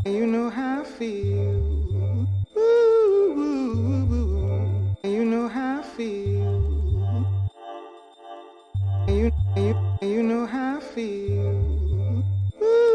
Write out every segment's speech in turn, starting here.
You know how I feel. Ooh, you know how I feel. You know how I feel. Ooh.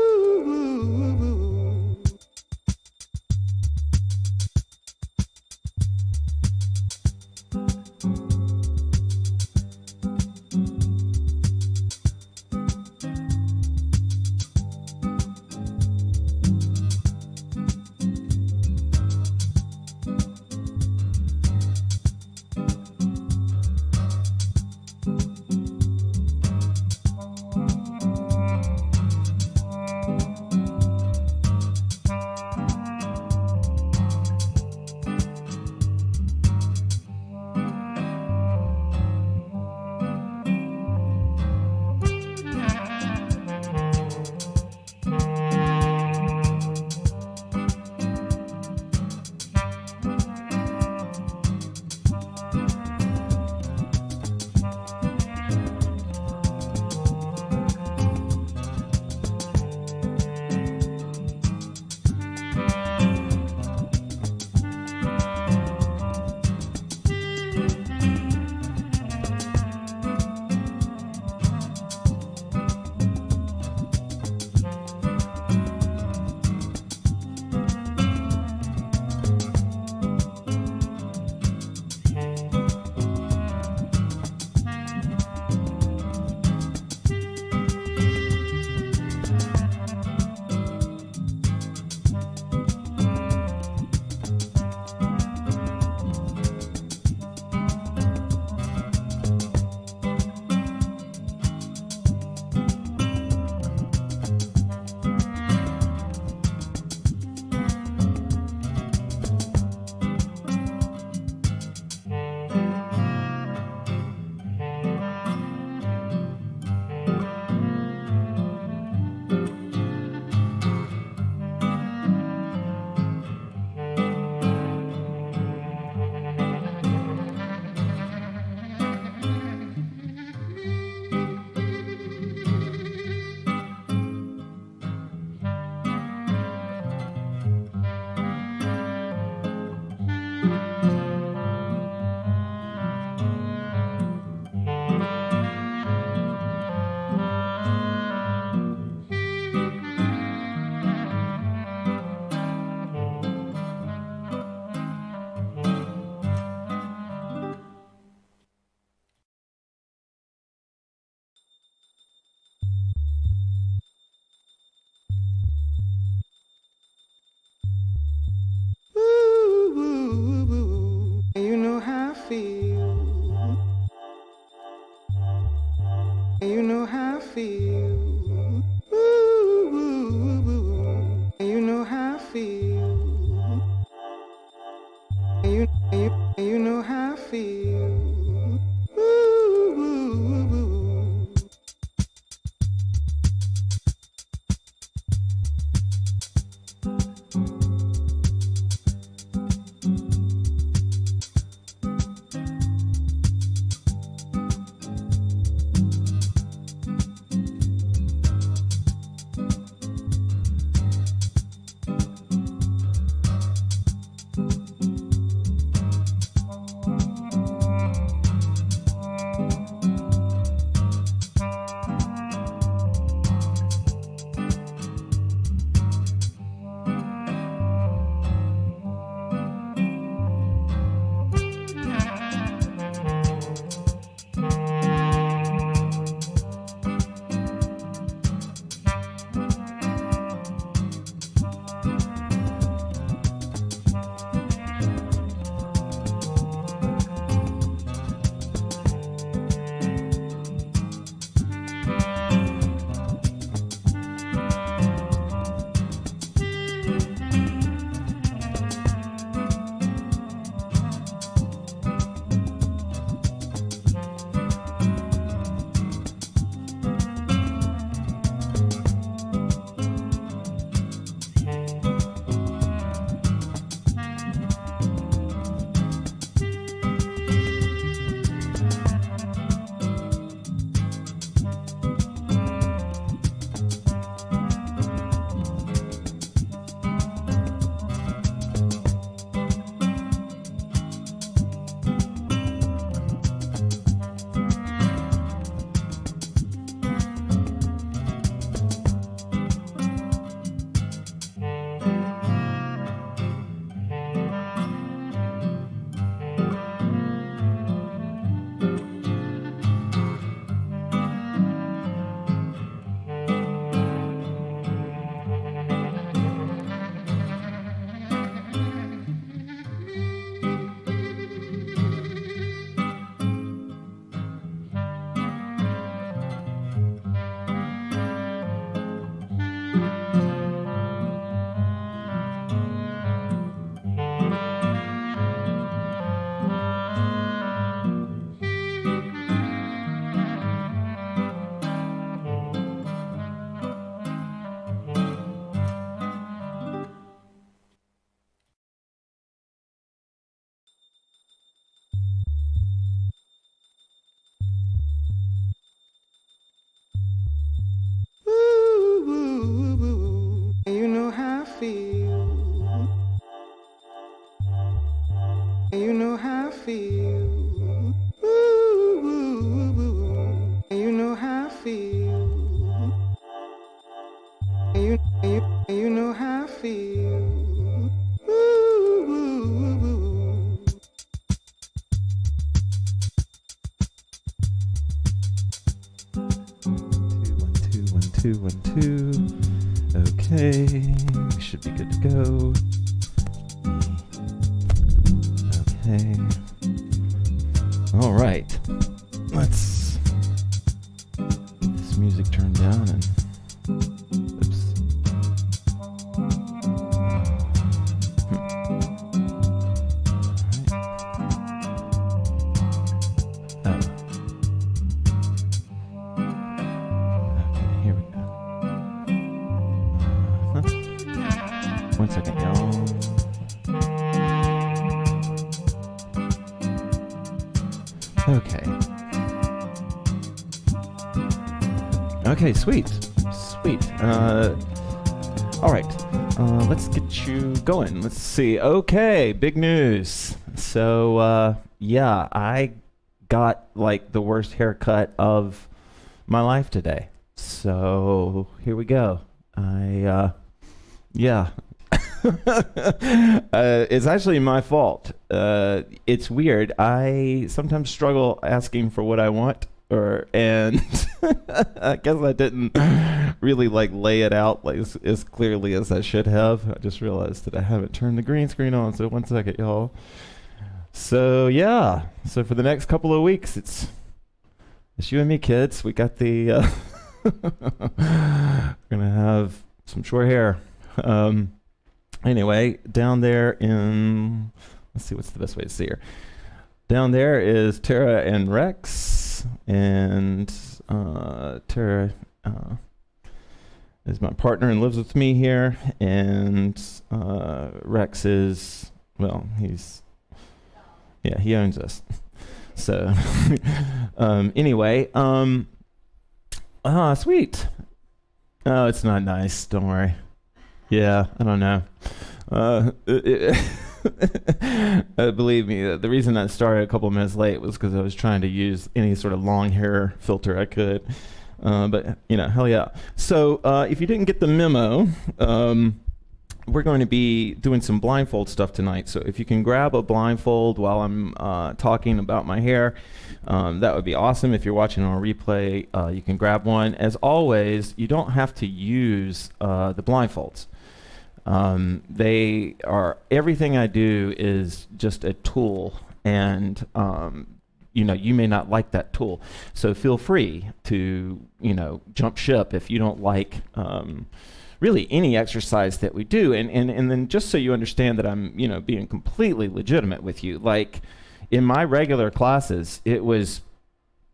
feel. Ooh, ooh, ooh. You know how I feel. You know how I feel. Ooh, ooh, ooh. One, two, 1, 2. Okay, we should be good to go. Okay. All right. Let's get this music turned down and. Oops. One second, y'all. Okay. Okay, sweet. All right. Let's get you going. Let's see. Okay, big news. So, yeah, I got like the worst haircut of my life today. So, here we go. Yeah. It's actually my fault. It's weird. I sometimes struggle asking for what I want, and I guess I didn't really like lay it out like as clearly as I should have. I just realized that I haven't turned the green screen on. So 1 second, y'all. So yeah. So for the next couple of weeks, it's you and me, kids. We got the. We're gonna have some short hair. Anyway, down there in, let's see what's the best way to see her. Down there is Tara and Rex, and Tara is my partner and lives with me here, and Rex is, well, he owns us. So, anyway, sweet. Oh, it's not nice, don't worry. Yeah, I don't know. Believe me, the reason I started a couple of minutes late was because I was trying to use any sort of long hair filter I could. But, hell yeah. So if you didn't get the memo, we're going to be doing some blindfold stuff tonight. So if you can grab a blindfold while I'm talking about my hair, that would be awesome. If you're watching on a replay, you can grab one. As always, you don't have to use the blindfolds. They are, everything I do is just a tool, and you may not like that tool, so feel free to jump ship if you don't like really any exercise that we do. And then just so you understand that I'm being completely legitimate with you, like in my regular classes, it was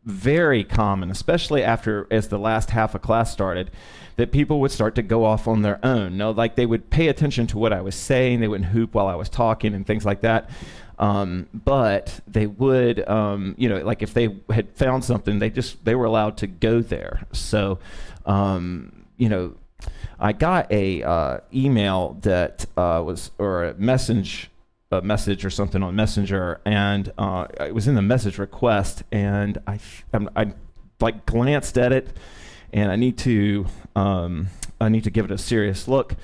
very common, especially as the last half of class started, that people would start to go off on their own. No, like they would pay attention to what I was saying. They wouldn't hoop while I was talking and things like that. But they would, like if they had found something, they were allowed to go there. So, I got a email that or a message or something on Messenger, and it was in the message request, and I like glanced at it, and I need to give it a serious look.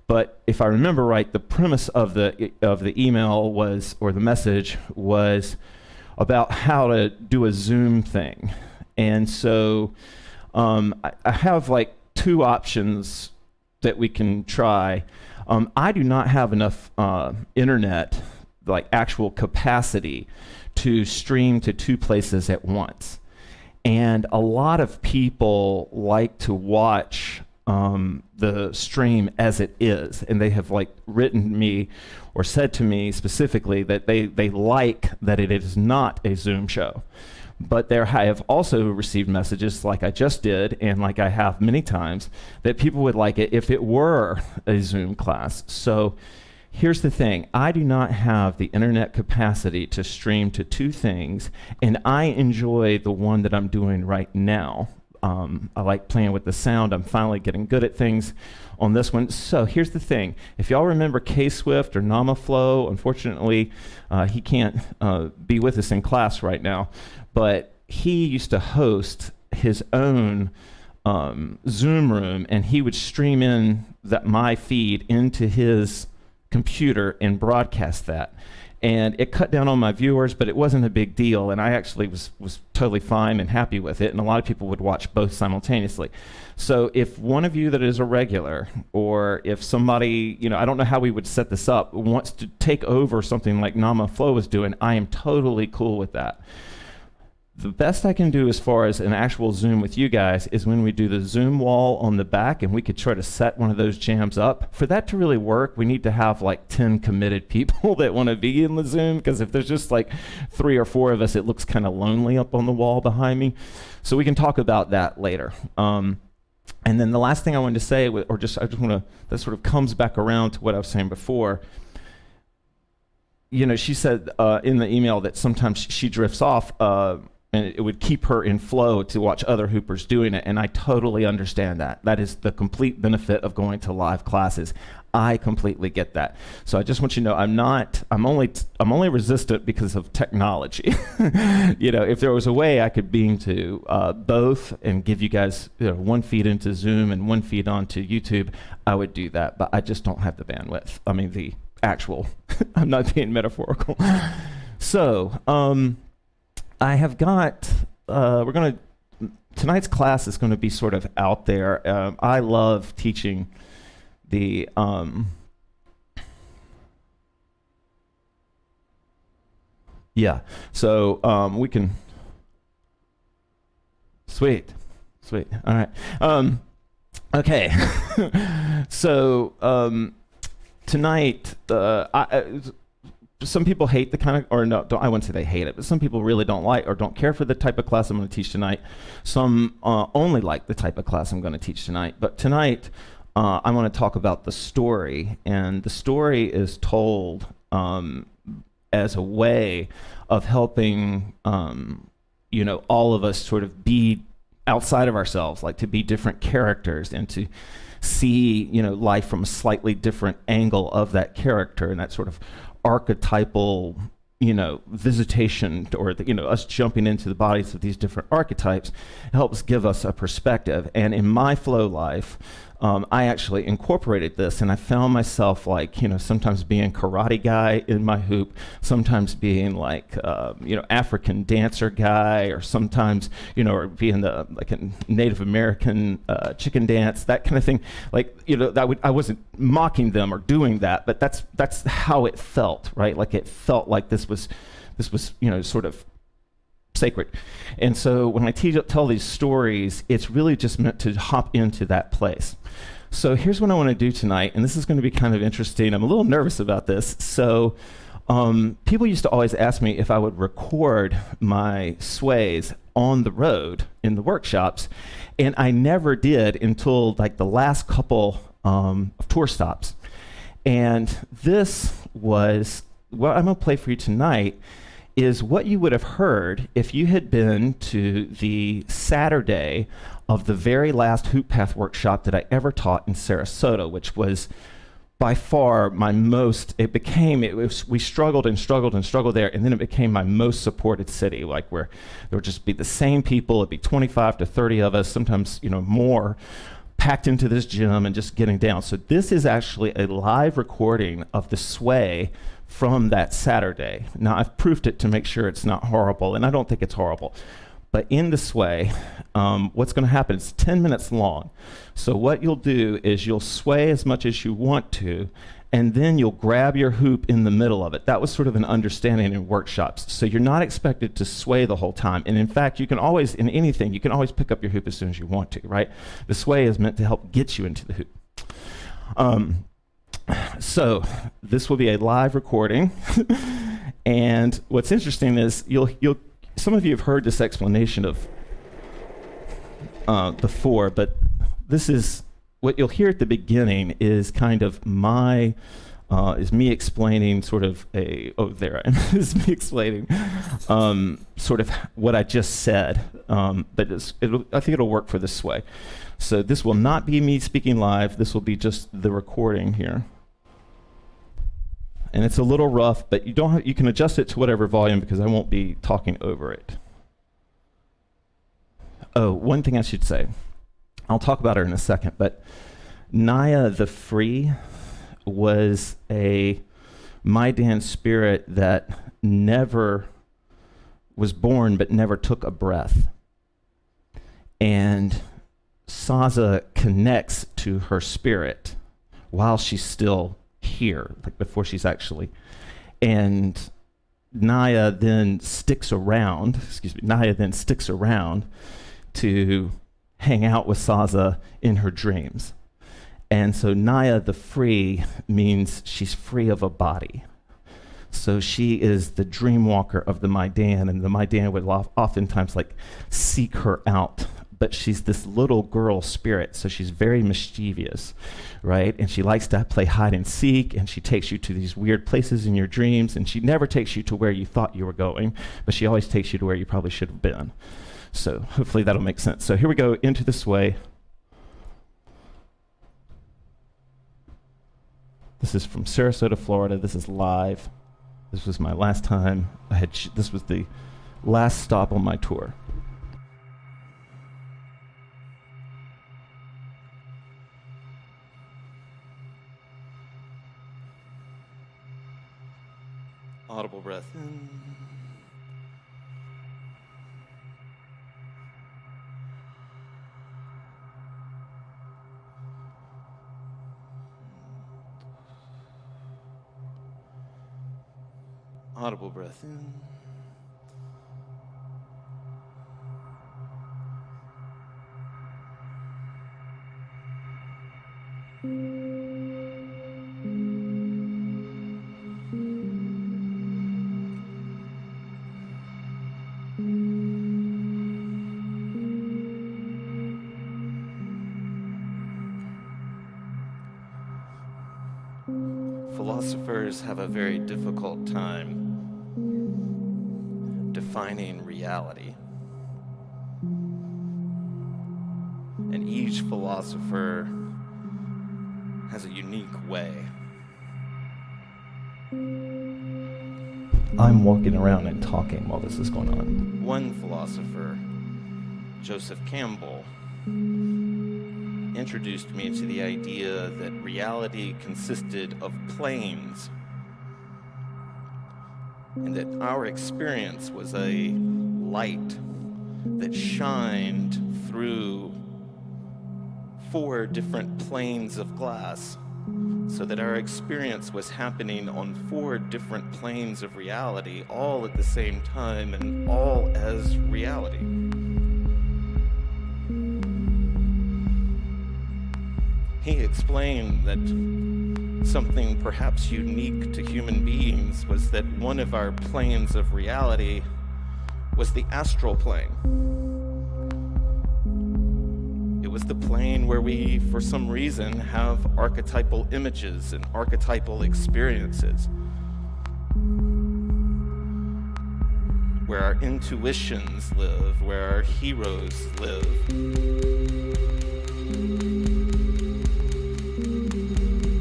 But if I remember right, the premise of the email was, or the message was, about how to do a Zoom thing. And so I have like two options that we can try. I do not have enough internet, like actual capacity, to stream to two places at once. And a lot of people like to watch the stream as it is, and they have like written me or said to me specifically that they like that it is not a Zoom show. But I have also received messages, like I just did, and like I have many times, that people would like it if it were a Zoom class. So here's the thing. I do not have the internet capacity to stream to two things, and I enjoy the one that I'm doing right now. I like playing with the sound. I'm finally getting good at things on this one. So here's the thing. If y'all remember K-Swift or NamaFlow, unfortunately, he can't be with us in class right now, but he used to host his own Zoom room, and he would stream in my feed into his computer and broadcast that. And it cut down on my viewers, but it wasn't a big deal, and I actually was totally fine and happy with it, and a lot of people would watch both simultaneously. So if one of you that is a regular, or if somebody, I don't know how we would set this up, wants to take over something like NamaFlow was doing, I am totally cool with that. The best I can do as far as an actual Zoom with you guys is when we do the Zoom wall on the back, and we could try to set one of those jams up. For that to really work, we need to have like 10 committed people that want to be in the Zoom, because if there's just like 3 or 4 of us, it looks kind of lonely up on the wall behind me. So we can talk about that later. And then the last thing I wanted to say, I just want to, that sort of comes back around to what I was saying before. She said in the email that sometimes she drifts off, and it would keep her in flow to watch other hoopers doing it, and I totally understand that. That is the complete benefit of going to live classes. I completely get that. So I just want you to know I'm only resistant because of technology. If there was a way I could beam to both and give you guys one feed into Zoom and one feed onto YouTube, I would do that, but I just don't have the bandwidth. I mean, the actual, I'm not being metaphorical. So, I have got, tonight's class is going to be sort of out there. I love teaching the, so we can, sweet, all right. Okay, so tonight, some people hate the kind of, or no, I wouldn't say they hate it, but some people really don't like or don't care for the type of class I'm going to teach tonight. Some only like the type of class I'm going to teach tonight. But tonight, I want to talk about the story, and the story is told as a way of helping, all of us sort of be outside of ourselves, like to be different characters and to see, life from a slightly different angle of that character, and that sort of archetypal, visitation, or us jumping into the bodies of these different archetypes helps give us a perspective. And in my flow life, I actually incorporated this, and I found myself like, sometimes being karate guy in my hoop, sometimes being like, African dancer guy, or sometimes, or being the like a Native American chicken dance, that kind of thing. Like, I wasn't mocking them or doing that, but that's how it felt, right? Like it felt like this was, sort of sacred. And so when I tell these stories, it's really just meant to hop into that place. So here's what I want to do tonight, and this is going to be kind of interesting. I'm a little nervous about this. So people used to always ask me if I would record my sways on the road in the workshops, and I never did until like the last couple of tour stops. And this was what I'm going to play for you tonight is what you would have heard if you had been to the Saturday of the very last HoopPath workshop that I ever taught in Sarasota, which was by far my most, we struggled and struggled and struggled there, and then it became my most supported city, like where there would just be the same people, it'd be 25 to 30 of us, sometimes, more, packed into this gym and just getting down. So this is actually a live recording of the sway from that Saturday. Now, I've proofed it to make sure it's not horrible, and I don't think it's horrible. But in the sway, what's going to happen, it's 10 minutes long. So what you'll do is you'll sway as much as you want to, and then you'll grab your hoop in the middle of it. That was sort of an understanding in workshops. So you're not expected to sway the whole time. And in fact, you can always, in anything, you can always pick up your hoop as soon as you want to, right? The sway is meant to help get you into the hoop. So this will be a live recording. And what's interesting is some of you have heard this explanation of before, but this is what you'll hear at the beginning is kind of my is me explaining sort of is me explaining sort of what I just said, but I think it'll work for this way. So this will not be me speaking live. This will be just the recording here. And it's a little rough, but you can adjust it to whatever volume because I won't be talking over it. Oh, one thing I should say. I'll talk about her in a second, but Naya the Free was a Maidan spirit that never was born but never took a breath. And Saza connects to her spirit while she's still here, like before she's actually. And Naya then sticks around to hang out with Saza in her dreams. And so Naya the Free means she's free of a body. So she is the dream walker of the Maidan, and the Maidan would oftentimes like seek her out. But she's this little girl spirit, so she's very mischievous, right? And she likes to play hide and seek, and she takes you to these weird places in your dreams, and she never takes you to where you thought you were going, but she always takes you to where you probably should have been. So hopefully that'll make sense. So here we go, into the sway. This is from Sarasota, Florida. This is live. This was my last time. This was the last stop on my tour. Audible breath in. Audible breath in. Philosophers have a very difficult time defining reality. And each philosopher has a unique way. I'm walking around and talking while this is going on. One philosopher, Joseph Campbell, introduced me to the idea that reality consisted of planes, and that our experience was a light that shined through 4 different planes of glass, so that our experience was happening on 4 different planes of reality, all at the same time and all as reality. He explained that something perhaps unique to human beings was that one of our planes of reality was the astral plane. It was the plane where we, for some reason, have archetypal images and archetypal experiences, where our intuitions live, where our heroes live.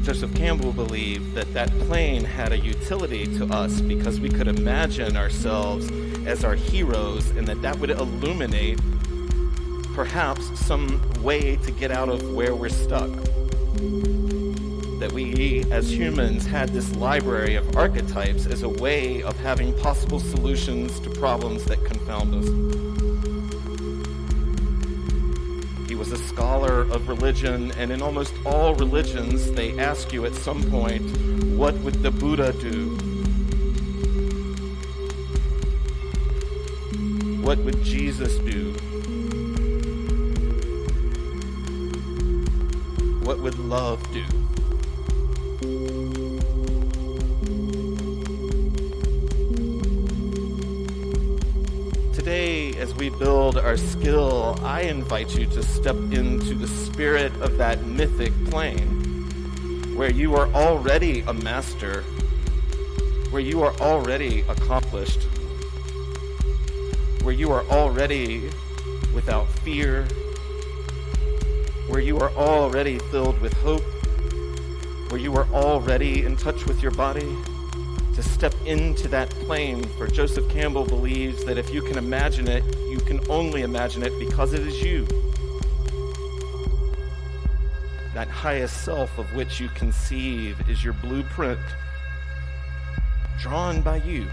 Joseph Campbell believed that that plane had a utility to us because we could imagine ourselves as our heroes, and that would illuminate perhaps some way to get out of where we're stuck. That we, as humans, had this library of archetypes as a way of having possible solutions to problems that confound us. He was a scholar of religion, and in almost all religions, they ask you at some point, what would the Buddha do? What would Jesus do? What would love do? Today, as we build our skill, I invite you to step into the spirit of that mythic plane where you are already a master, where you are already accomplished, where you are already without fear, where you are already filled with hope, where you are already in touch with your body, to step into that plane. For Joseph Campbell believes that if you can imagine it, you can only imagine it because it is you. That highest self of which you conceive is your blueprint, drawn by you.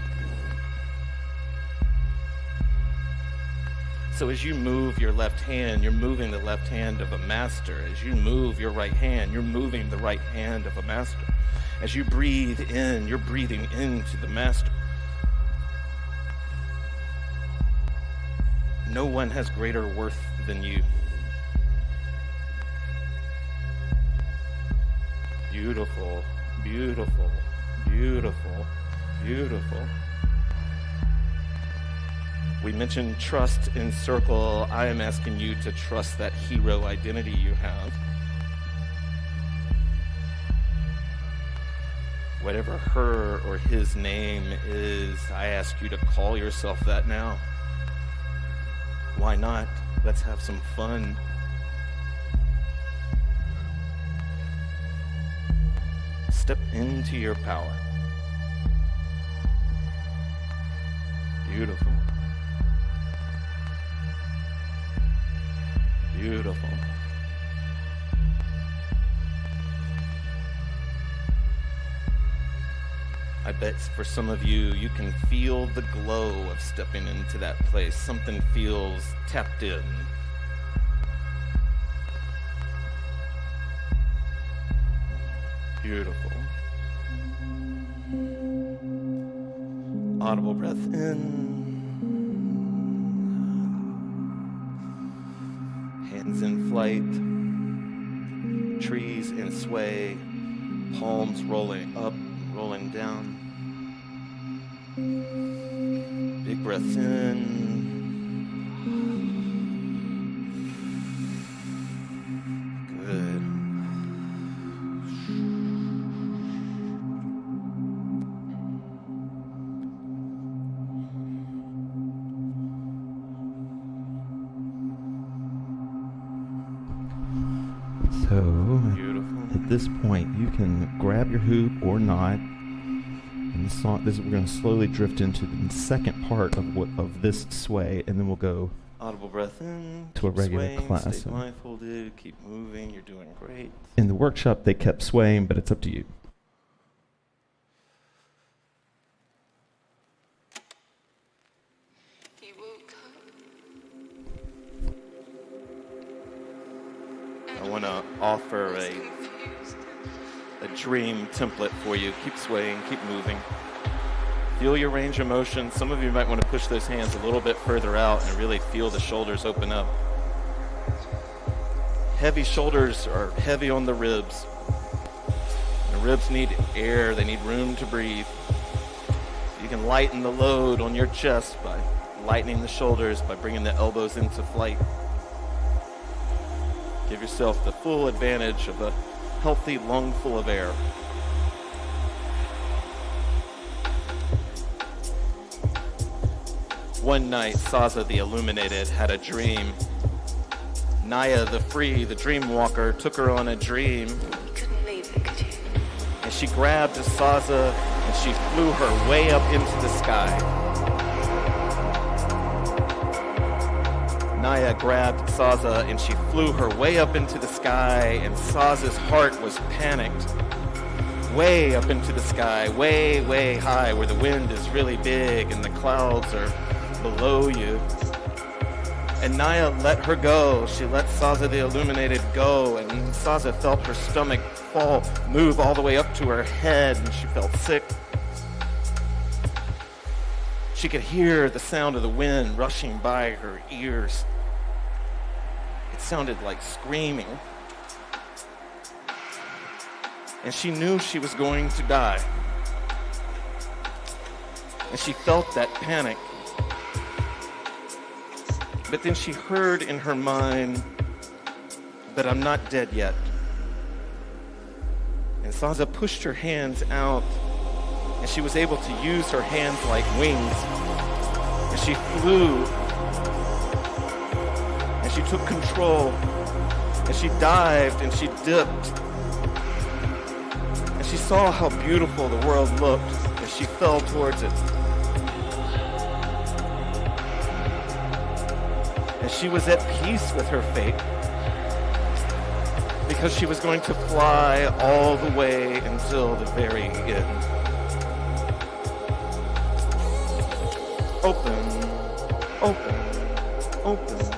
So as you move your left hand, you're moving the left hand of a master. As you move your right hand, you're moving the right hand of a master. As you breathe in, you're breathing into the master. No one has greater worth than you. Beautiful, beautiful, beautiful, beautiful. We mentioned trust in circle. I am asking you to trust that hero identity you have. Whatever her or his name is, I ask you to call yourself that now. Why not? Let's have some fun. Step into your power. Beautiful. Beautiful. I bet for some of you, you can feel the glow of stepping into that place. Something feels tapped in. Beautiful. Audible breath in. Hands in flight. Trees in sway. Palms rolling up, rolling down. Big breath in. Good. So, Beautiful. at this point, you can grab your hoop or not. And we're going to slowly drift into the second part of this sway, and then we'll go Audible breath in. to a keep regular swaying, class. Stay blindfolded. Keep moving. You're doing great. In the workshop, they kept swaying, but it's up to you. He woke up. I want to offer a dream template for you. Keep swaying, keep moving. Feel your range of motion. Some of you might want to push those hands a little bit further out and really feel the shoulders open up. Heavy shoulders are heavy on the ribs. The ribs need air, they need room to breathe. You can lighten the load on your chest by lightening the shoulders, by bringing the elbows into flight. Give yourself the full advantage of a healthy lung full of air. One night, Saza the Illuminated had a dream. Naya the Free, the dream walker, took her on a dream. You couldn't leave it, could you? And she grabbed Saza and she flew her way up into the sky. Naya grabbed Saza and she flew her way up into the sky, and Saza's heart was panicked. Way up into the sky, way, way high, where the wind is really big and the clouds are below you. And Naya let her go. She let Saza the Illuminated go, and Saza felt her stomach move all the way up to her head, and she felt sick. She could hear the sound of the wind rushing by her ears. It sounded like screaming. And she knew she was going to die. And she felt that panic. But then she heard in her mind, but I'm not dead yet. And Saza pushed her hands out, and she was able to use her hands like wings. And she flew, and she took control, and she dived, and she dipped. And she saw how beautiful the world looked as she fell towards it. And she was at peace with her fate, because she was going to fly all the way until the very end. Open, open, open.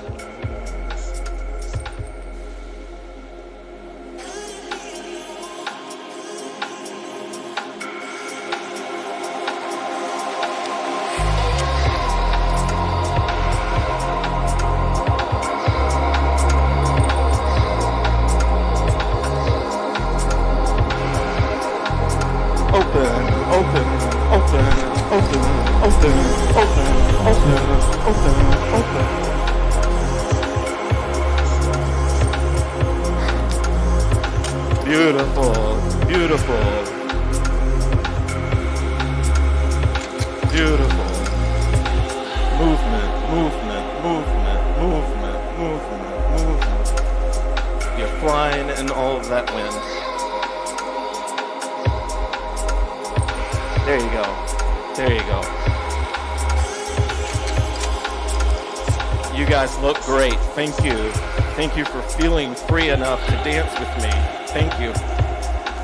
Beautiful, beautiful, beautiful. Movement, movement, movement, movement, movement, movement. You're flying in all of that wind. There you go. There you go. You guys look great. Thank you. Thank you for feeling free enough to dance with me. Thank you.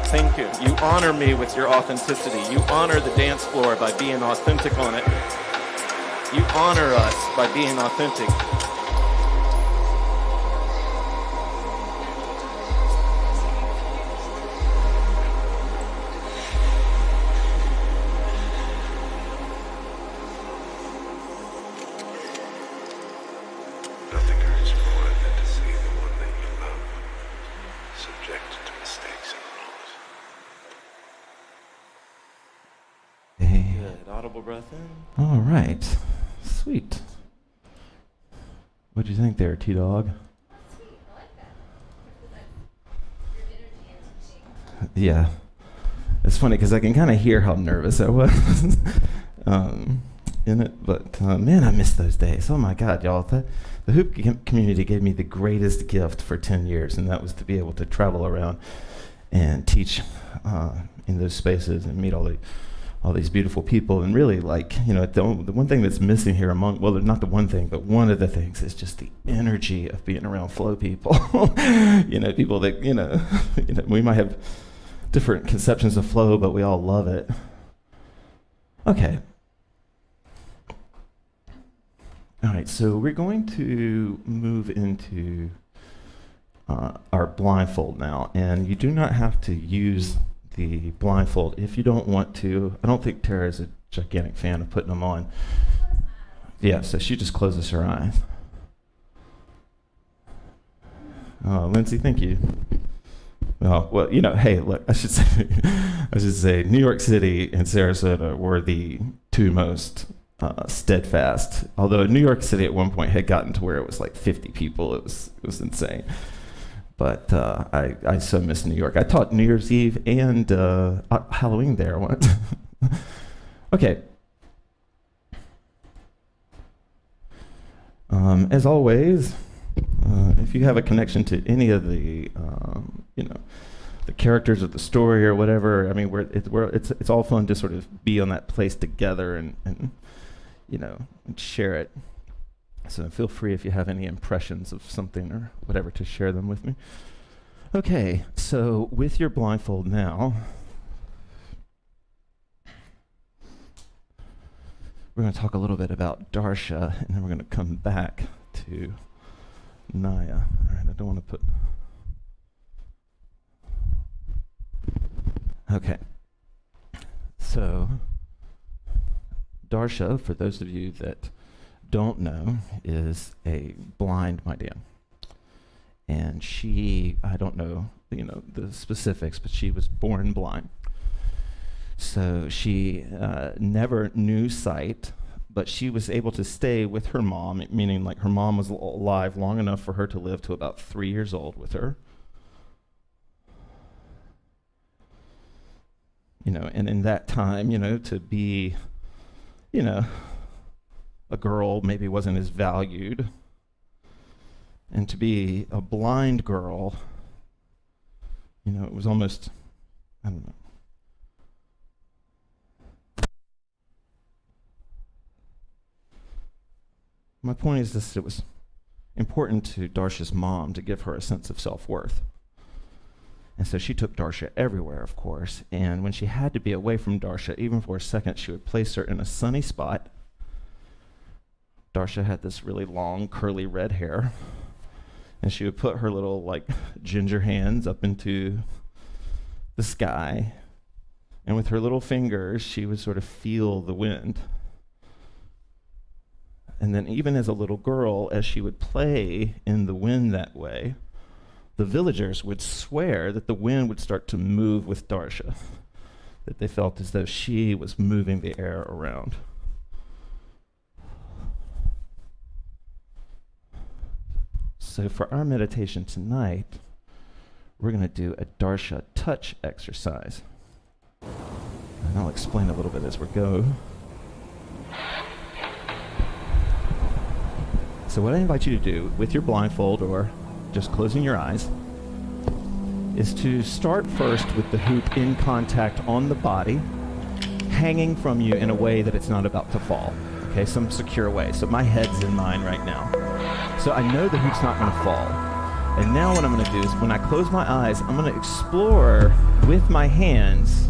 Thank you. You honor me with your authenticity. You honor the dance floor by being authentic on it. You honor us by being authentic. Nothing hurts more than to see the one that you love subjected to mistakes and wrongs. Good. Audible breath in. All right. Sweet. What'd you think there, T-Dog? Yeah. It's funny because I can kind of hear how nervous I was in it. But, man, I miss those days. Oh, my God, y'all. The hoop community gave me the greatest gift for 10 years, and that was to be able to travel around and teach in those spaces and meet all these beautiful people. And really, like, you know, the one thing that's missing here well, not the one thing, but one of the things is just the energy of being around flow people. You know, people that, you know, we might have different conceptions of flow, but we all love it. Okay. All right, so we're going to move into our blindfold now, and you do not have to use the blindfold if you don't want to. I don't think Tara is a gigantic fan of putting them on. Yeah, so she just closes her eyes. Oh, Lindsay, thank you. Oh, well, you know, hey, look, I should say New York City and Sarasota were the two most steadfast. Although New York City at one point had gotten to where it was like 50 people. It was insane. But I so miss New York. I taught New Year's Eve and Halloween there once. Okay. As always, if you have a connection to any of the, you know, the characters of the story or whatever, I mean, it's all fun to sort of be on that place together and you know, and share it. So feel free if you have any impressions of something or whatever to share them with me. Okay, so with your blindfold now, we're going to talk a little bit about Darsha, and then we're going to come back to Naya. All right, I don't want to put... Okay. So, Darsha, for those of you that don't know, is a blind my Dan. And she, I don't know, you know, the specifics, but she was born blind. So she never knew sight, but she was able to stay with her mom, meaning like her mom was alive long enough for her to live to about 3 years old with her. And in that time, to be, a girl maybe wasn't as valued. And to be a blind girl, it was almost, I don't know. My point is this: it was important to Darsha's mom to give her a sense of self-worth. And so she took Darsha everywhere, of course, and when she had to be away from Darsha, even for a second, she would place her in a sunny spot. Darsha had this really long, curly red hair, and she would put her little, ginger hands up into the sky, and with her little fingers, she would sort of feel the wind. And then even as a little girl, as she would play in the wind that way, the villagers would swear that the wind would start to move with Darsha, that they felt as though she was moving the air around. So for our meditation tonight, we're going to do a Darsha touch exercise. And I'll explain a little bit as we go. So what I invite you to do with your blindfold or just closing your eyes is to start first with the hoop in contact on the body, hanging from you in a way that it's not about to fall. Okay, some secure way. So my head's in mine right now. So I know the hoop's not going to fall. And now what I'm going to do is when I close my eyes, I'm going to explore with my hands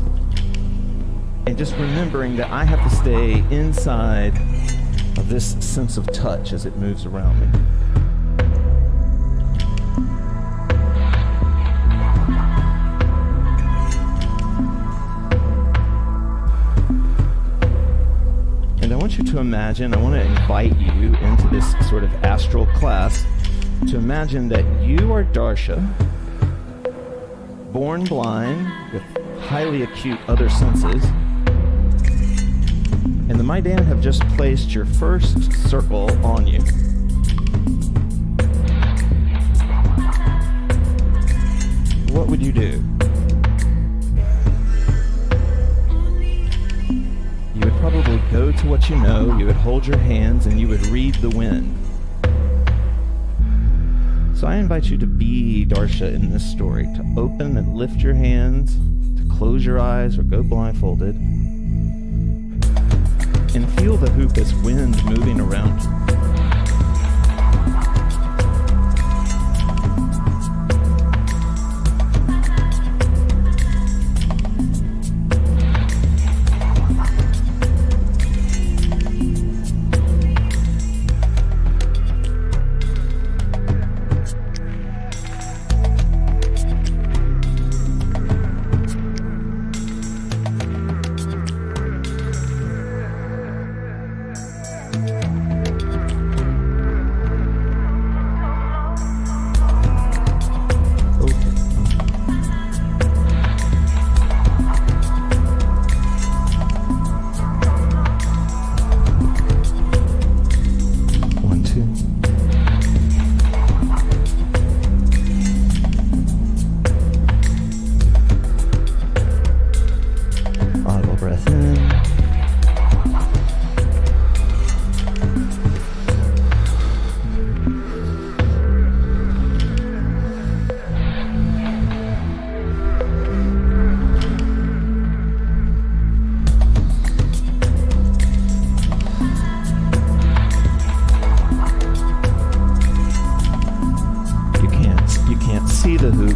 and just remembering that I have to stay inside of this sense of touch as it moves around me. And I want you to imagine, I want to invite you into this sort of astral class to imagine that you are Darsha, born blind with highly acute other senses, and the Maidan have just placed your first circle on you. What would you do? You would probably go to what you know, you would hold your hands, and you would read the wind. So I invite you to be Darsha in this story, to open and lift your hands, to close your eyes or go blindfolded, and feel the hoop as wind moving around you.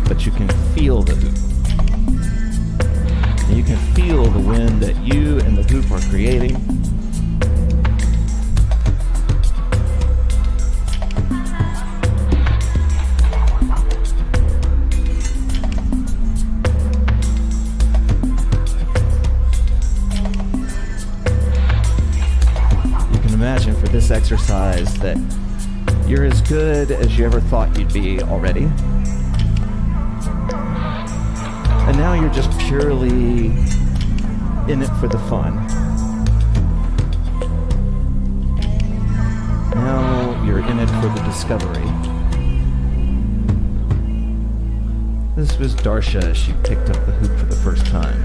But you can feel the hoop. And you can feel the wind that you and the hoop are creating. You can imagine for this exercise that you're as good as you ever thought you'd be already. And now you're just purely in it for the fun. Now you're in it for the discovery. This was Darsha as she picked up the hoop for the first time.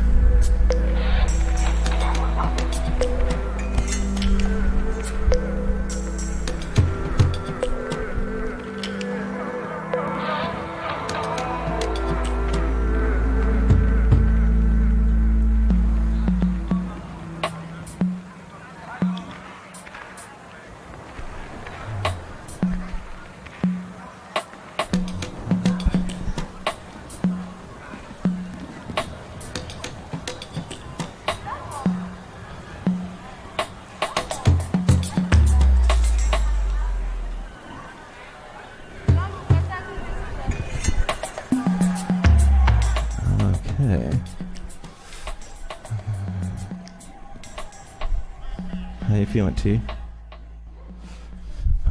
How you feeling, T?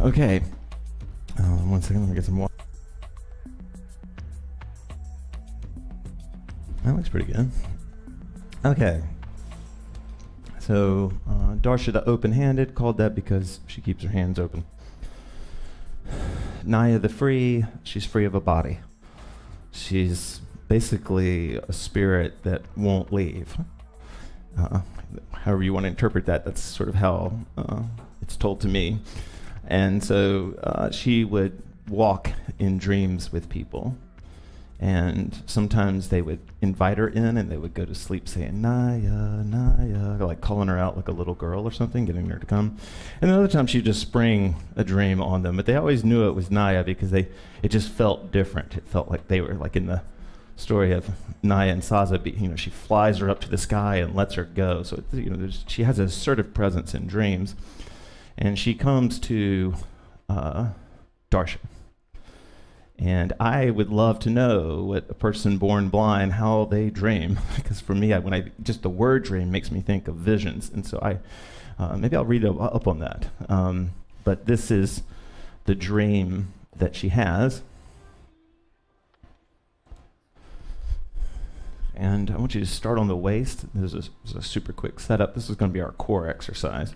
Okay. 1 second, let me get some water. That looks pretty good. Okay. So, Darsha the open-handed, called that because she keeps her hands open. Naya the free, she's free of a body. She's basically a spirit that won't leave. However you want to interpret that, that's sort of how it's told to me. And so she would walk in dreams with people. And sometimes they would invite her in and they would go to sleep saying, Naya, Naya, like calling her out like a little girl or something, getting her to come. And another time she'd just spring a dream on them, but they always knew it was Naya because it just felt different. It felt like they were like in the story of Naya and Saza, she flies her up to the sky and lets her go. So, she has an assertive presence in dreams. And she comes to Darsha. And I would love to know what a person born blind, how they dream. Because for me, just the word dream makes me think of visions. And so maybe I'll read up on that. But this is the dream that she has. And I want you to start on the waist. This is a super quick setup. This is going to be our core exercise.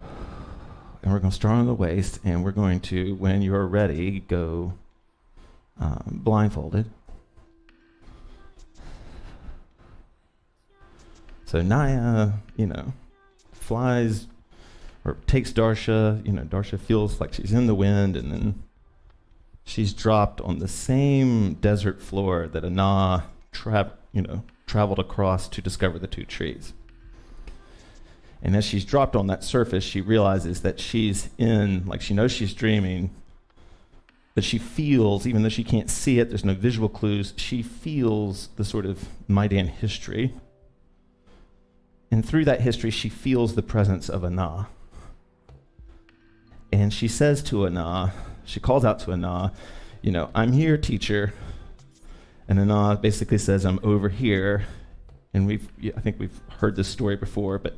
And we're going to start on the waist, and we're going to, when you're ready, go blindfolded. So Naya, flies or takes Darsha. Darsha feels like she's in the wind, and then she's dropped on the same desert floor that Ana traveled across to discover the two trees. And as she's dropped on that surface, she realizes that she's she knows she's dreaming, but she feels, even though she can't see it, there's no visual clues, she feels the sort of Maidan history. And through that history, she feels the presence of Ana. And she says to Ana, she calls out to Ana, I'm here, teacher. And Ana basically says, I'm over here. And I think we've heard this story before, but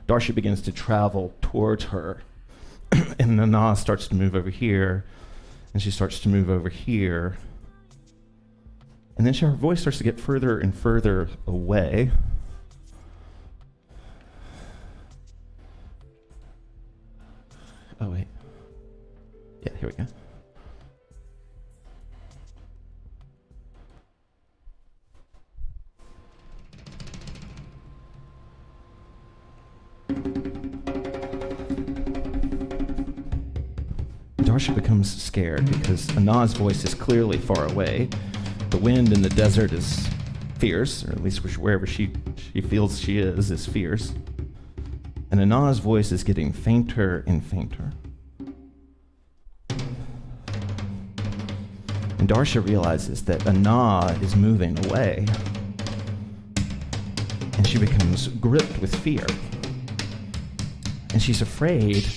Darsha begins to travel towards her. And Ana starts to move over here. And she starts to move over here. And then her voice starts to get further and further away. Oh, wait. Yeah, here we go. Darsha becomes scared because Ana's voice is clearly far away. The wind in the desert is fierce, or at least wherever she feels she is fierce. And Ana's voice is getting fainter and fainter. And Darsha realizes that Ana is moving away. And she becomes gripped with fear. And she's afraid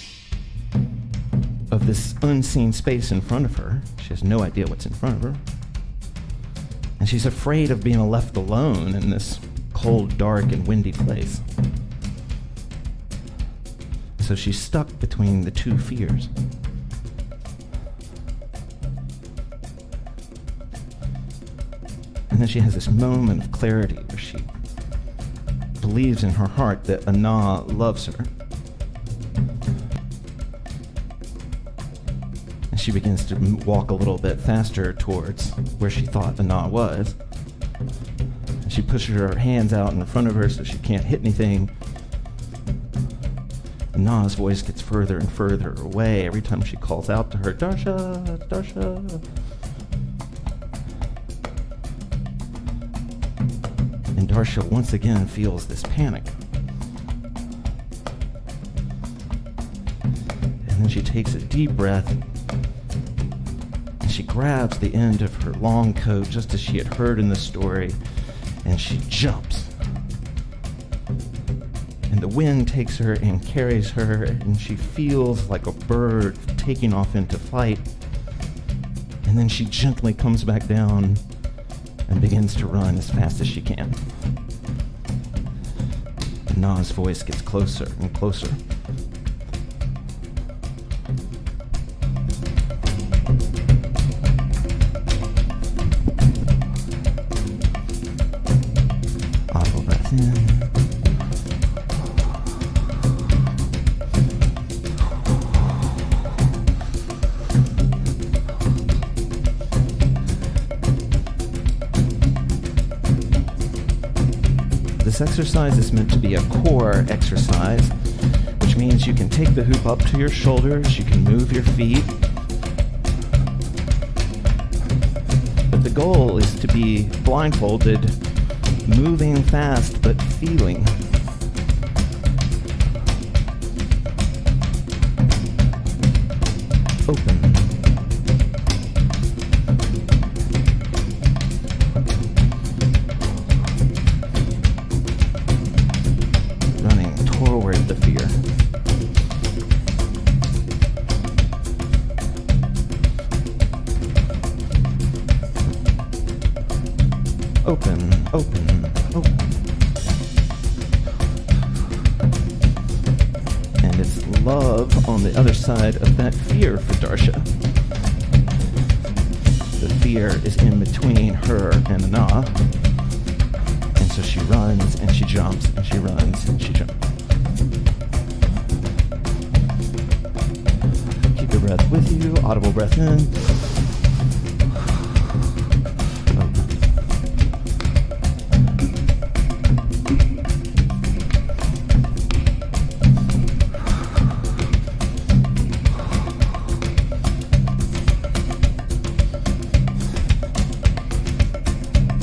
of this unseen space in front of her. She has no idea what's in front of her. And she's afraid of being left alone in this cold, dark, and windy place. So she's stuck between the two fears. And then she has this moment of clarity where she believes in her heart that Ana loves her. And she begins to walk a little bit faster towards where she thought Ana was. And she pushes her hands out in front of her so she can't hit anything. Ana's voice gets further and further away every time she calls out to her, Darsha, Darsha. And Darsha once again feels this panic. And then she takes a deep breath and she grabs the end of her long coat just as she had heard in the story, and she jumps. And the wind takes her and carries her, and she feels like a bird taking off into flight. And then she gently comes back down and begins to run as fast as she can. And Na's voice gets closer and closer. Audible breath in. This exercise is meant to be a core exercise, which means you can take the hoop up to your shoulders, you can move your feet. But the goal is to be blindfolded, moving fast but feeling. Open. Toward the fear. Open, open, open. And it's love on the other side of that fear for Darsha. The fear is in between her and Na. And so she runs and she jumps and she runs and she jumps. Keep your breath with you. Audible breath in.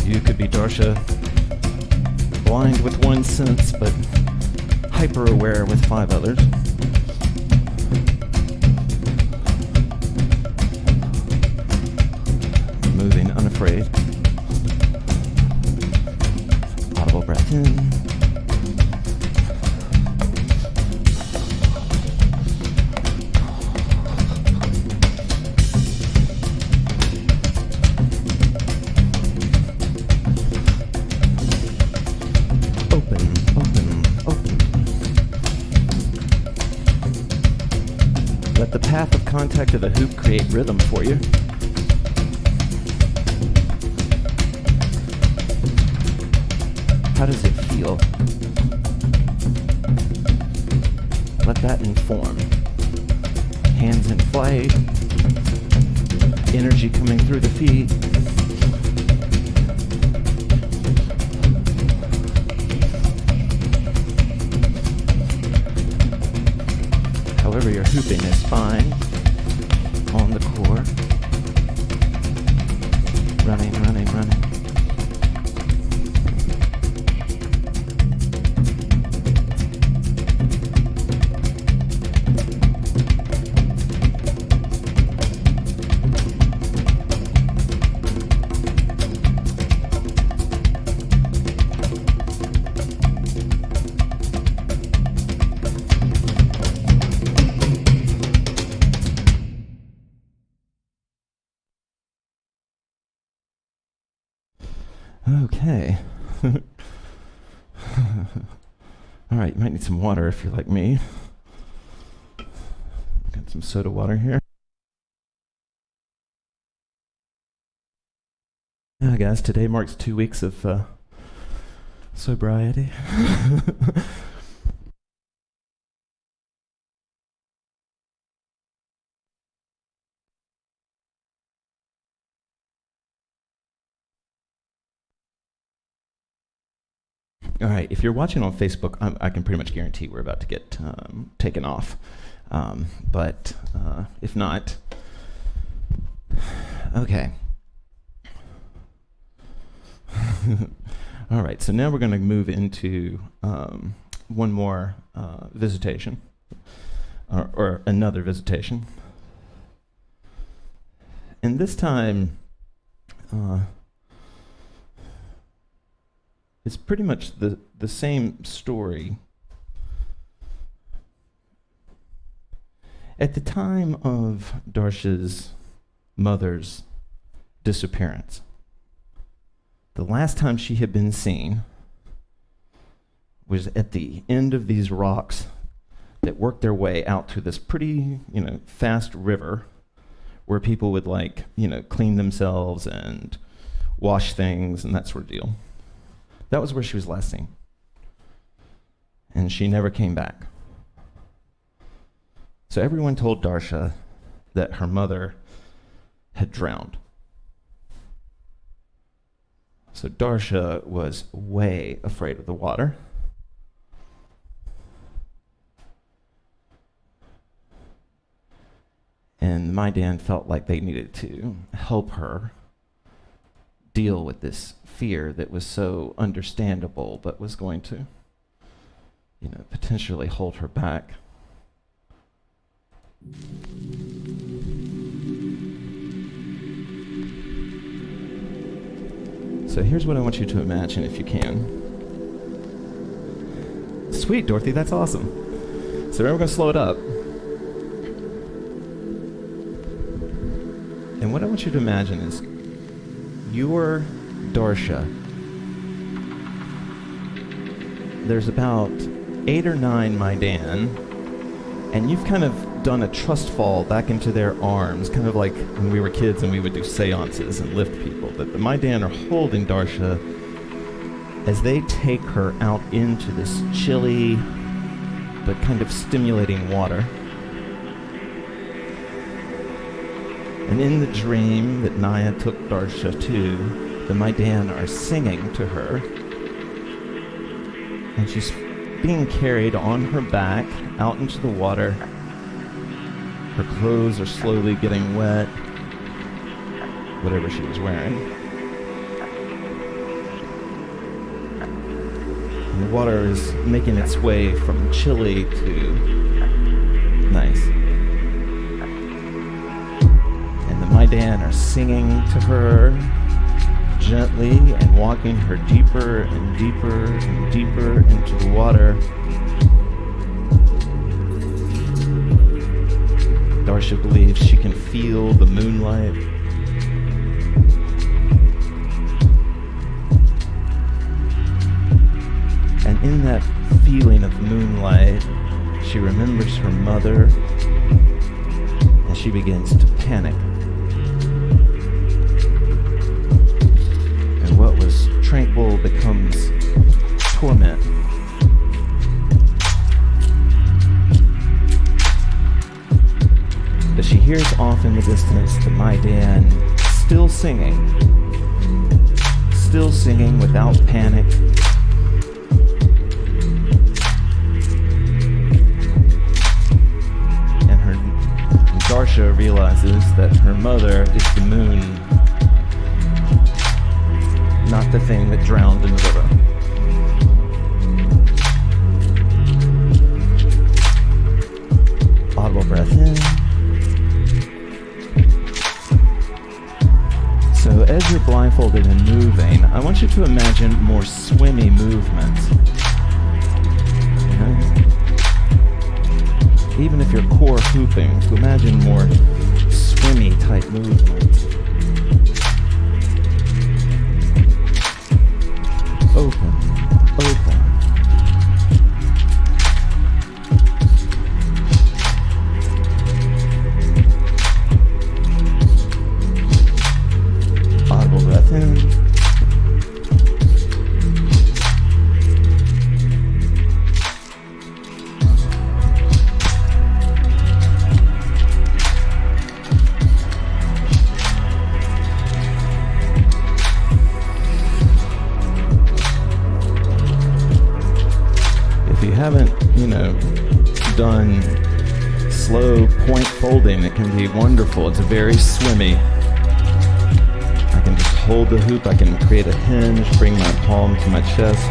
You could be Darsha, blind with one sense, but hyper-aware with 5 others. Moving unafraid. Audible breath in. Open, open, open. Let the path of contact of the hoop create rhythm for you. How does it feel? Let that inform. Hands in flight, energy coming through the feet. However you're hooping is fine. On the core. Running, running, running. Okay. All right, you might need some water if you're like me. Got some soda water here. Yeah, guys, today marks 2 weeks of sobriety. All right, if you're watching on Facebook, I can pretty much guarantee we're about to get taken off. But if not, okay. All right, so now we're going to move into one more visitation, or another visitation. And this time, it's pretty much the same story. At the time of Darsha's mother's disappearance, the last time she had been seen was at the end of these rocks that worked their way out to this pretty, fast river where people would clean themselves and wash things and that sort of deal. That was where she was last seen. And she never came back. So everyone told Darsha that her mother had drowned. So Darsha was way afraid of the water. And my dad felt like they needed to help her deal with this fear that was so understandable, but was going to, potentially hold her back. So here's what I want you to imagine, if you can. Sweet, Dorothy, that's awesome. So we're going to slow it up. And what I want you to imagine is you're Darsha. There's about 8 or 9 Maidan, and you've kind of done a trust fall back into their arms, kind of like when we were kids and we would do seances and lift people. But the Maidan are holding Darsha as they take her out into this chilly but kind of stimulating water. And in the dream that Naya took Darsha to, the Maidan are singing to her. And she's being carried on her back out into the water. Her clothes are slowly getting wet, whatever she was wearing. And the water is making its way from chilly to nice. Maidan are singing to her gently and walking her deeper and deeper and deeper into the water. Darsha believes she can feel the moonlight. And in that feeling of moonlight, she remembers her mother and she begins to panic. What was tranquil becomes torment. But she hears off in the distance the Maidan still singing without panic. And Darsha realizes that her mother is the moon, not the thing that drowned in the river. Audible breath in. So as you're blindfolded and moving, I want you to imagine more swimmy movements. Even if you're core hooping, to imagine more swimmy type movements. Open. Audible breath in. If you haven't, done slow point folding, it can be wonderful. It's very swimmy. I can just hold the hoop, I can create a hinge, bring my palm to my chest,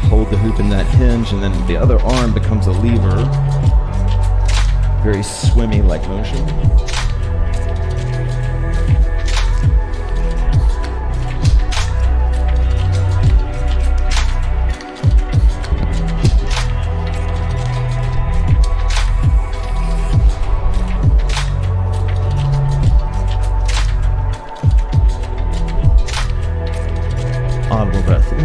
hold the hoop in that hinge, and then the other arm becomes a lever. Very swimmy-like motion. Audible breath in.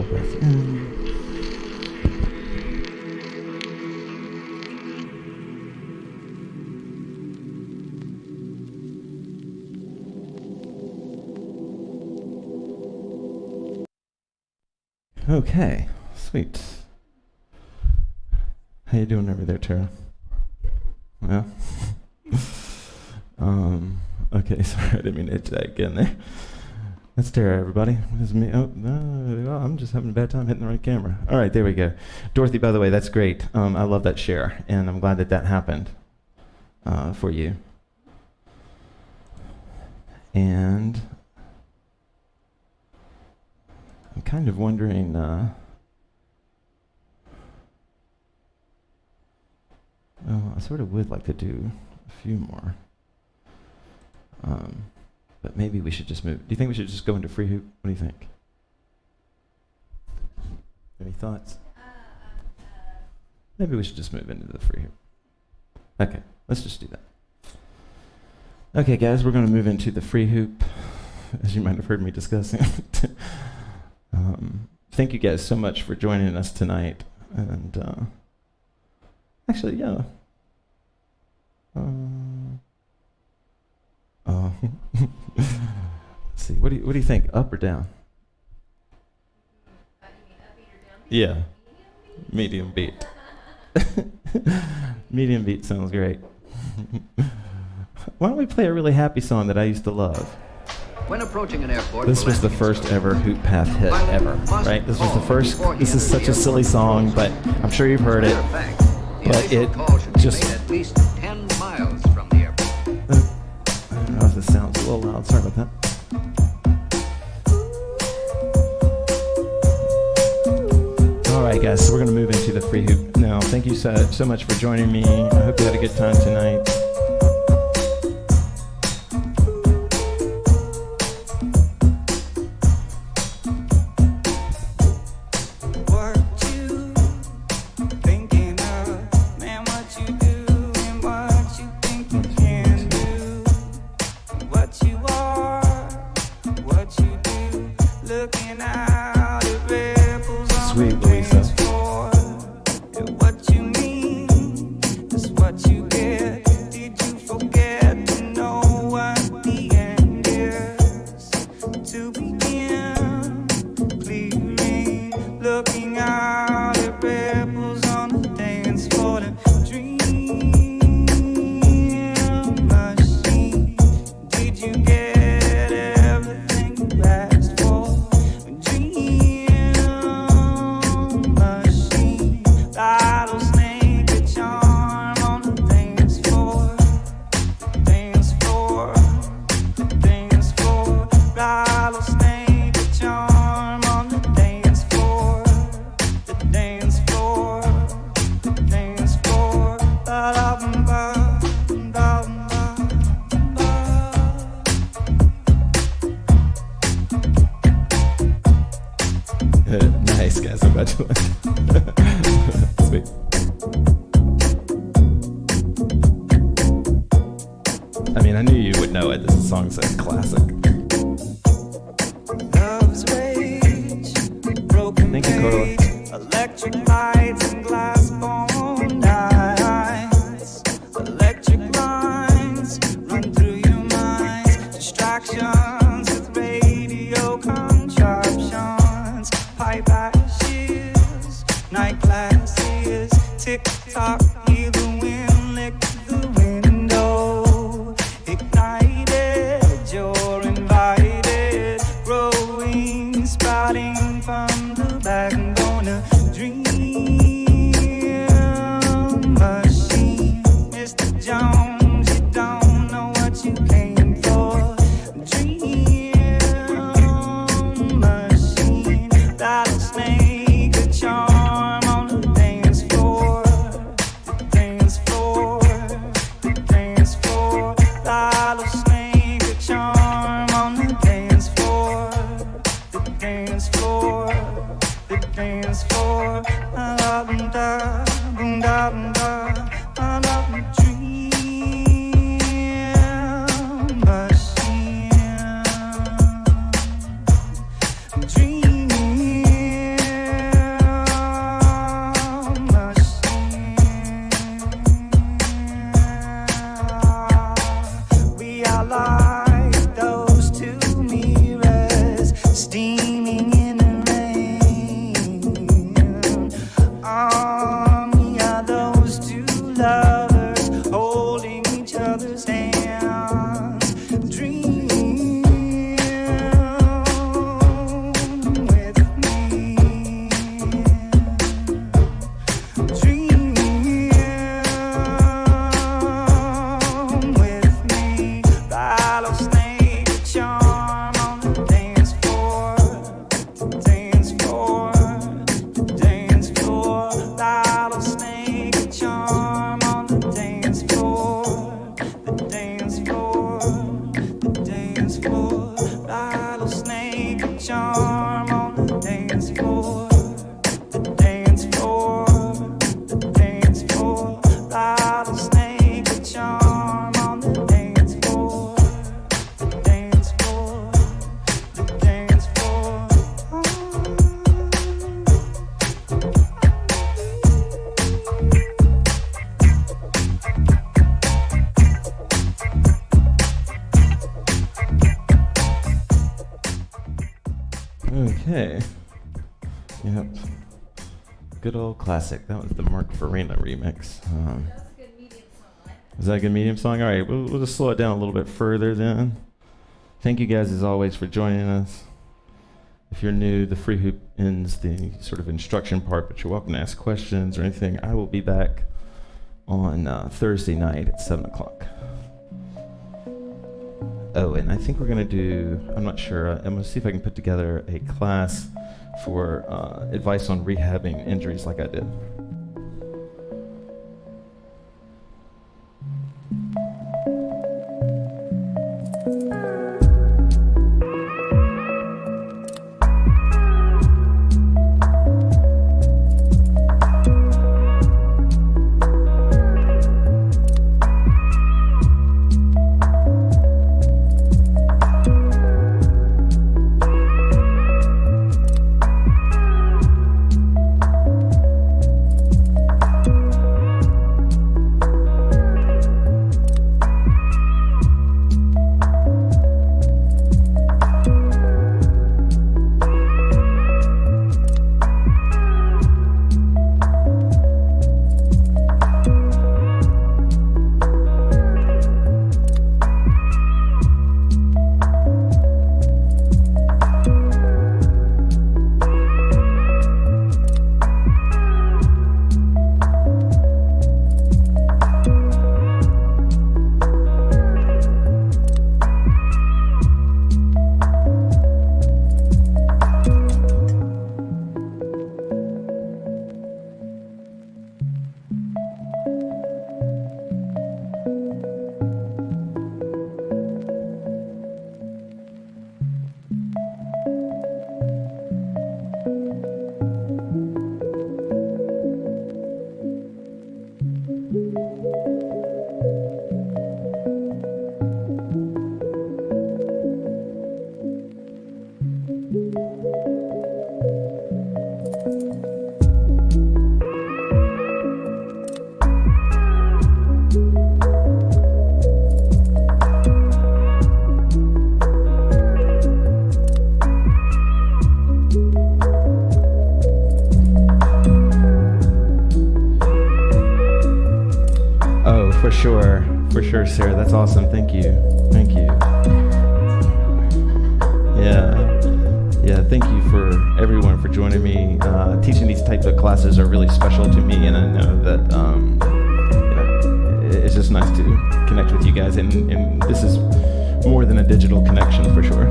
full breath in. Okay, sweet. How you doing over there, Tara? Yeah. Okay, sorry, I didn't mean to hit that again there. That's Tara, everybody. This is me. Oh, no, I'm just having a bad time hitting the right camera. All right, there we go. Dorothy, by the way, that's great. I love that share, and I'm glad that that happened for you. And I'm kind of wondering, I sort of would like to do a few more. But maybe we should just move. Do you think we should just go into free hoop? What do you think? Any thoughts? Maybe we should just move into the free hoop. Okay, let's just do that. Okay, guys, we're going to move into the free hoop, as you might have heard me discussing. Thank you guys so much for joining us tonight. And actually, yeah. Let's see. What do you think? Up or down? Yeah. Medium beat. Medium beat sounds great. Why don't we play a really happy song that I used to love? When approaching an airport, This was the first ever HoopPath hit ever, right? This was the first. This is such a silly song, but I'm sure you've heard it. But it just. At least 10 miles from the airport. I don't know if this sounds a little loud. Sorry about that. All right, guys. So we're gonna move into the free hoop now. Thank you so much for joining me. I hope you had a good time tonight. Nice, guys. I'm glad you liked it. Sweet. I mean, I knew you would know it. This song's a classic. Love's rage, broken Thank you, Carla. cage, electric lights and glass bone eyes. Electric lines run through your mind. Distractions with radio contraptions. Pipe ashes, night glasses. Tick tock, hear the wind lick the window. Ignited, you're invited. Growing, sprouting from the backbone. A dream machine. Mr. Jones, you don't know what you came for. Dream machine. Rattlesnake, a charm on the dance floor. The dance floor. The dance floor. Rattlesnake, a charm on the dance floor. The dance floor. The dance floor. Da da da da da da. Dream machine. Dream Okay. Yep. Good old classic. That was the Mark Farina remix. Is that a good medium song? All right, we'll just slow it down a little bit further then. Thank you guys as always for joining us. If you're new, the free hoop ends the sort of instruction part, but you're welcome to ask questions or anything. I will be back on Thursday night at 7 o'clock. Oh, and I think we're going to do, I'm not sure, I'm going to see if I can put together a class for advice on rehabbing injuries like I did. For sure, Sarah. That's awesome. Thank you. Thank you. Yeah. Thank you for everyone for joining me. Teaching these types of classes are really special to me, and I know that it's just nice to connect with you guys. And this is more than a digital connection for sure.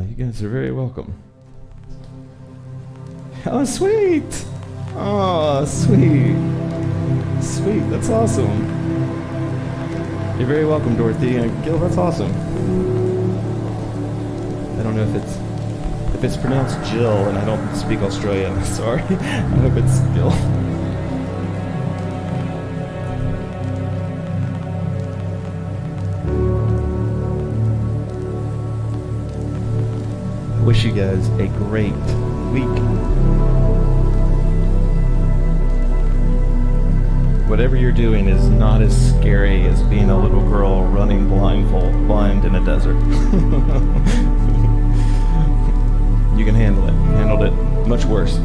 You guys are very welcome. Oh, sweet! Oh, sweet. Sweet, that's awesome. You're very welcome, Dorothy. And Gil, that's awesome. I don't know if it's pronounced Jill, and I don't speak Australian. Sorry. I hope it's Gil. Wish you guys a great week. Whatever you're doing is not as scary as being a little girl running blind in a desert. You can handle it. Handled it much worse.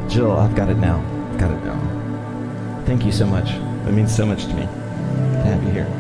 Jill, I've got it now. Got it now. Thank you so much. That means so much to me to have you here.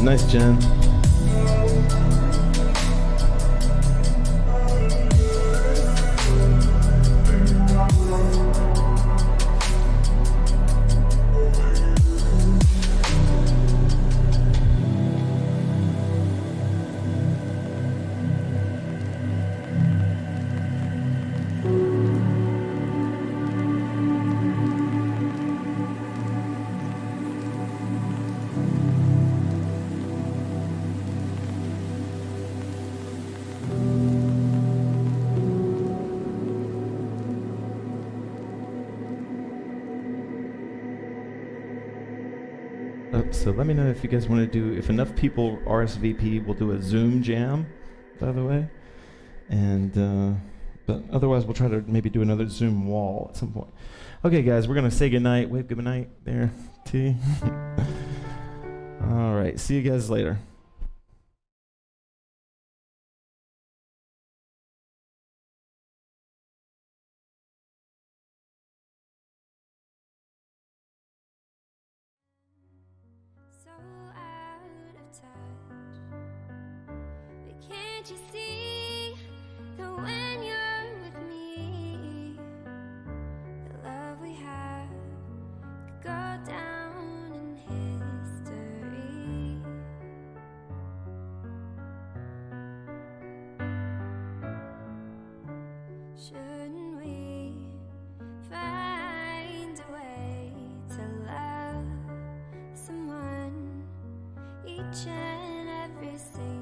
Nice, Jen. So let me know if you guys want to do, if enough people RSVP, we'll do a Zoom jam, by the way. And, but otherwise we'll try to maybe do another Zoom wall at some point. Okay, guys, we're going to say goodnight. Wave good night there, T. All right, see you guys later. So out of touch, but can't you see that when you're with me, the love we have could go down in history. Shouldn't we find a way to love someone each and every single